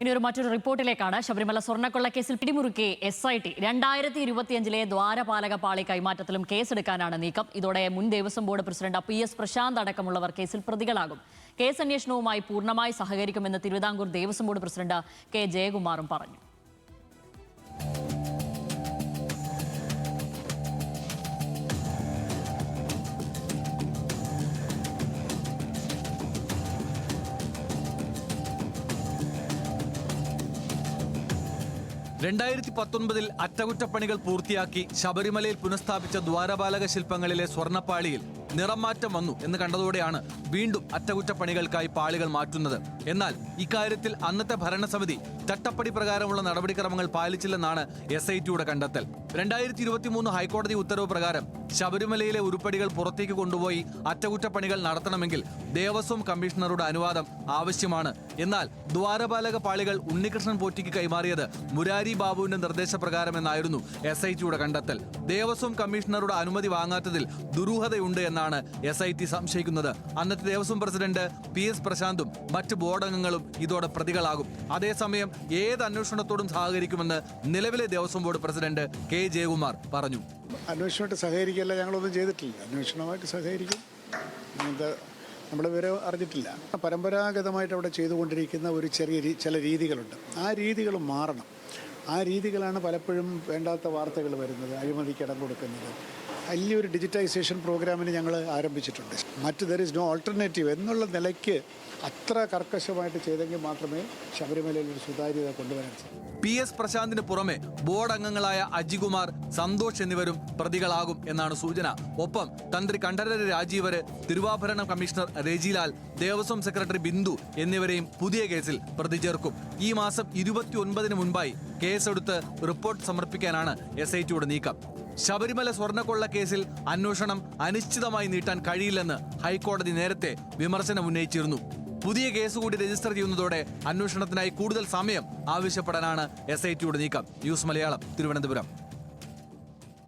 ഇനി മറ്റൊരു റിപ്പോർട്ടിലേക്കാണ്. ശബരിമല സ്വർണ്ണക്കൊള്ളക്കേസിൽ പിടിമുറുക്കി SIT 2025 ദ്വാരപാലക പാളി കൈമാറ്റത്തിലും കേസെടുക്കാനാണ് നീക്കം. ഇതോടെ മുൻ Devaswom board president PS Prashant അടക്കമുള്ളവർ കേസിൽ പ്രതികളാകും. കേസ് അന്വേഷണവുമായി പൂർണ്ണമായി സഹകരിക്കുമെന്ന് Thiruvithamkoor Devaswom board president K ജയകുമാറും പറഞ്ഞു. 2019 അറ്റകുറ്റപ്പണികൾ പൂർത്തിയാക്കി ശബരിമലയിൽ പുനഃസ്ഥാപിച്ച ദ്വാരപാലക ശില്പങ്ങളിലെ സ്വർണ്ണപ്പാളിയിൽ നിറം മാറ്റം വന്നു എന്ന് കണ്ടതോടെയാണ് വീണ്ടും അറ്റകുറ്റപ്പണികൾക്കായി പാളികൾ മാറ്റുന്നത്. എന്നാൽ ഇക്കാര്യത്തിൽ അന്നത്തെ ഭരണസമിതി ചട്ടപ്പടി പ്രകാരമുള്ള നടപടിക്രമങ്ങൾ പാലിച്ചില്ലെന്നാണ് SITയുടെ കണ്ടെത്തൽ. 2023 ഹൈക്കോടതി ഉത്തരവ് പ്രകാരം ശബരിമലയിലെ ഉരുപ്പടികൾ പുറത്തേക്ക് കൊണ്ടുപോയി അറ്റകുറ്റപ്പണികൾ നടത്തണമെങ്കിൽ ദേവസ്വം കമ്മീഷണറുടെ അനുവാദം ആവശ്യമാണ്. എന്നാൽ ദ്വാരപാലക പാളികൾ ഉണ്ണികൃഷ്ണൻ പോറ്റിക്ക് കൈമാറിയത് മുരാരി ബാബുവിന്റെ നിർദ്ദേശപ്രകാരമെന്നായിരുന്നു SITയുടെ കണ്ടെത്തൽ. ദേവസ്വം കമ്മീഷണറുടെ അനുമതി വാങ്ങാത്തതിൽ ദുരൂഹതയുണ്ട് എന്നാണ് SIT സംശയിക്കുന്നത്. അന്നത്തെ ദേവസ്വം പ്രസിഡന്റ് PS പ്രശാന്തും മറ്റ് ബോർഡ് അംഗങ്ങളും ഇതോടെ പ്രതികളാകും. അതേസമയം ഏത് അന്വേഷണത്തോടും സഹകരിക്കുമെന്ന് നിലവിലെ Devaswom board president K Jayakumar പറഞ്ഞു. അന്വേഷണമായിട്ട് സഹകരിക്കല്ല, ഞങ്ങളൊന്നും ചെയ്തിട്ടില്ല. അന്വേഷണമായിട്ട് സഹകരിക്കും. നമ്മൾ വിവരം അറിഞ്ഞിട്ടില്ല. പരമ്പരാഗതമായിട്ട് അവിടെ ചെയ്തുകൊണ്ടിരിക്കുന്ന ഒരു ചില രീതികളുണ്ട്. ആ രീതികൾ മാറണം. ആ രീതികളാണ് പലപ്പോഴും വേണ്ടാത്ത വാർത്തകൾ വരുന്നത്, അഴിമതിക്ക് ഇടം കൊടുക്കുന്നത്. വലിയൊരു ഡിജിറ്റൈസേഷൻ പ്രോഗ്രാമിന് ഞങ്ങൾ ആരംഭിച്ചിട്ടുണ്ട്. ദർ ഈസ് നോ ഓൾട്ടർനേറ്റീവ് എന്നുള്ള നിലയ്ക്ക് അത്ര കർക്കശമായിട്ട് ചെയ്തെങ്കിൽ മാത്രമേ ശബരിമലയിൽ ഒരു സുതാര്യത കൊണ്ടുവരാൻ സാധിക്കൂ. PS പ്രശാന്തിന് പുറമെ ബോർഡ് അംഗങ്ങളായ അജികുമാർ, സന്തോഷ് എന്നിവരും പ്രതികളാകും എന്നാണ് സൂചന. ഒപ്പം തന്ത്രി കണ്ഠരര് രാജീവര്, തിരുവാഭരണ കമ്മീഷണർ രജിലാൽ, ദേവസ്വം സെക്രട്ടറി ബിന്ദു എന്നിവരെയും പുതിയ കേസിൽ പ്രതി ചേർക്കും. ഈ മാസം 29 മുൻപായി കേസെടുത്ത് റിപ്പോർട്ട് സമർപ്പിക്കാനാണ് SITയുടെ നീക്കം. ശബരിമല സ്വർണ്ണക്കൊള്ള കേസിൽ അന്വേഷണം അനിശ്ചിതമായി നീട്ടാൻ കഴിയില്ലെന്ന് ഹൈക്കോടതി നേരത്തെ വിമർശനം ഉന്നയിച്ചിരുന്നു. പുതിയ കേസ് കൂടി രജിസ്റ്റർ ചെയ്യുന്നതോടെ അന്വേഷണത്തിനായി കൂടുതൽ സമയം ആവശ്യപ്പെടാനാണ് SITയുടെ നീക്കം. ന്യൂസ് മലയാളം, തിരുവനന്തപുരം.